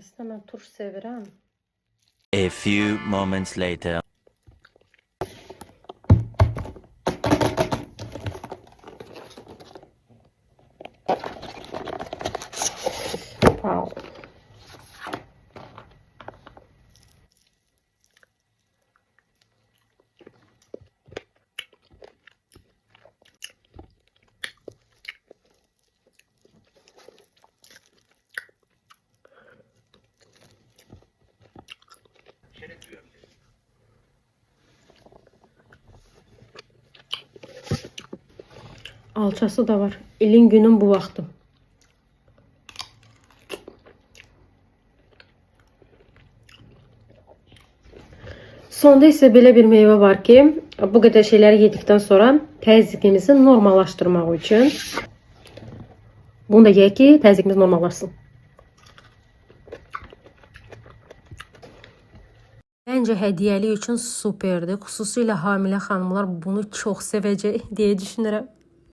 Əslində mən turş sevirəm. A few moments later. Wow. Alçası da var. İlin günün bu vaxtı. Sonda isə belə bir meyvə var ki, bu qədər şeyləri yedikdən sonra təzyiqimizi normallaşdırmaq üçün bunu da yeyək ki, təzyiqimiz normallaşsın. Bence hədiyəlik üçün superdir. Xüsusilə hamilə xanımlar bunu çox sevəcək deyə düşünürəm.